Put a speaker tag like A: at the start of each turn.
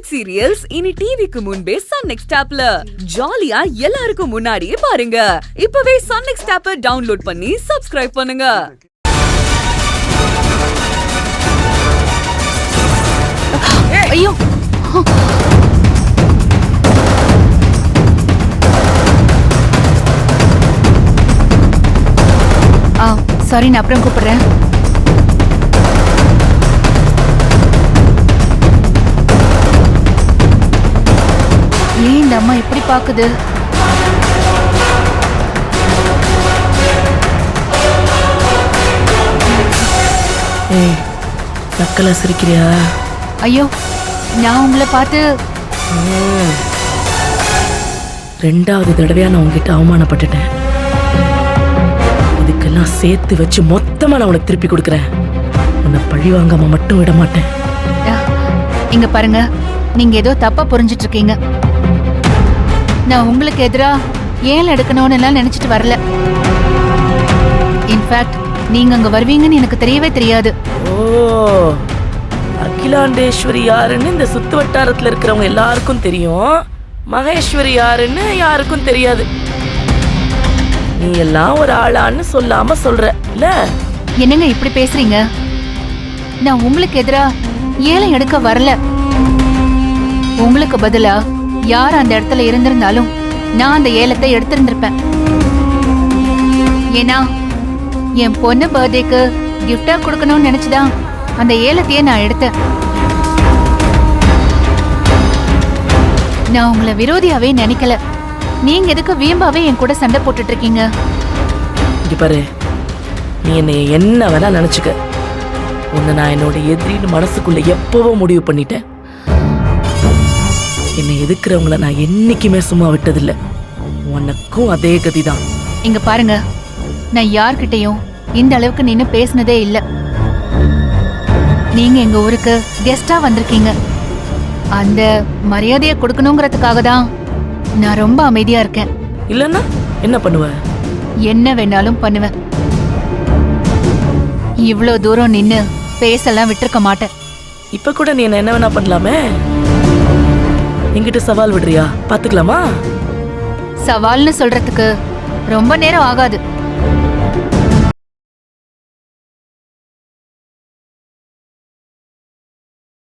A: Web serials இனி டிவிக்கு முன்பே சன் நெக்ஸ்ட் ஆப்ல ஜாலியா எல்லாருக்கும் முன்னாடியே பாருங்க. இப்பவே சன் நெக்ஸ்ட் ஆப்பை டவுன்லோட் பண்ணி சப்ஸ்கிரைப் பண்ணுங்க.
B: ஐயோ, சாரி, நான் அப்புறம் கூப்பிடுறேன். ஏன் இந்த அம்மா இப்படி பாக்குது?
C: ஏய், நக்கலா சிரிக்கிறியா?
B: ஐயோ, நான் உங்களை பார்த்து
C: ரெண்டாவது தடவையா நான் உங்ககிட்ட அவமானப்பட்டுட்டேன். இதுக்கெல்லாம் சேர்த்து வச்சு மொத்தமா நான் உனக்கு திருப்பி கொடுக்கறேன். உன்னை பழி வாங்காம மட்டும் விட மாட்டேன்.
B: இங்க பாருங்க, நீங்க ஏதோ தப்பா புரிஞ்சிட்டு இருக்கீங்க. நான் உங்களுக்கு எதிரா ஏன் எடுக்கணும்னு எல்லாம் நினைச்சிட்டு வரல. இன்ஃபேக்ட் நீங்க அங்க வருவீங்கன்னு எனக்கு தெரியவே தெரியாது.
C: ஓ, அகிலாண்டேஸ்வரி யாருன்னு இந்த சுத்து வட்டாரத்துல இருக்கிறவங்க எல்லாருக்கும் தெரியும். மகேஸ்வரி யாருன்னு யாருக்கும் தெரியாது. நீ எல்லாம் ஒரு ஆளான்னு சொல்லாம சொல்ற இல்ல?
B: என்னங்க இப்படி பேசுறீங்க? நான் உங்களுக்கு எதிரா ஏலம் எடுக்க வரல. உங்களுக்கு பதிலா யார் அந்த இடத்துல இருந்திருந்தாலும் நான் அந்த ஏலத்தை எடுத்திருந்திருப்பேன். ஏன்னா என் பொண்ணு பர்த்டேக்கு கிஃப்டா கொடுக்கணும்னு நினைச்சுதான் அந்த ஏலத்தையே நான் எடுத்தேன். நான் உங்களை விரோதியாவே நினைக்கல. நீங்க எதுக்கு வீம்பாவே என் கூட சண்டை போட்டுட்டு இருக்கீங்க?
C: இங்க பாரு, நீ என்னை என்ன வேணா நினைச்சுக்க. உன்னை நான் என்னோட எதிரின்னு மனசுக்குள்ள எப்பவோ முடிவு பண்ணிட்டேன். என்னை எதுக்குறவங்கள நான் என்னைக்குமே சும்மா விட்டதில்லை. உனக்கும் அதே கதிதான்.
B: இங்க பாருங்க, நான் யார்கிட்டையும் இந்த அளவுக்கு நின்னு பேசினதே இல்ல. நீங்க எங்க ஊருக்கு கெஸ்டா வந்திருக்கீங்க. அந்த மரியாதையை கொடுக்கணுங்கிறதுக்காக தான் நான் ரொம்ப அமைதியா இருக்கேன்.
C: இல்லன்னா என்ன பண்ணுவ?
B: என்ன வேணாலும் பண்ணுவேன். இவ்ளோ தூரம் நின்னு பேசலாம் விட்டுருக்க மாட்டேன்.
C: இப்ப கூட நீ என்ன வேணா பண்ணலாமே. என்கிட்ட சவால் விடுறியா? பாத்துக்கலாமா?
B: சவால்னு சொல்றதுக்கு ரொம்ப நேரம் ஆகாது.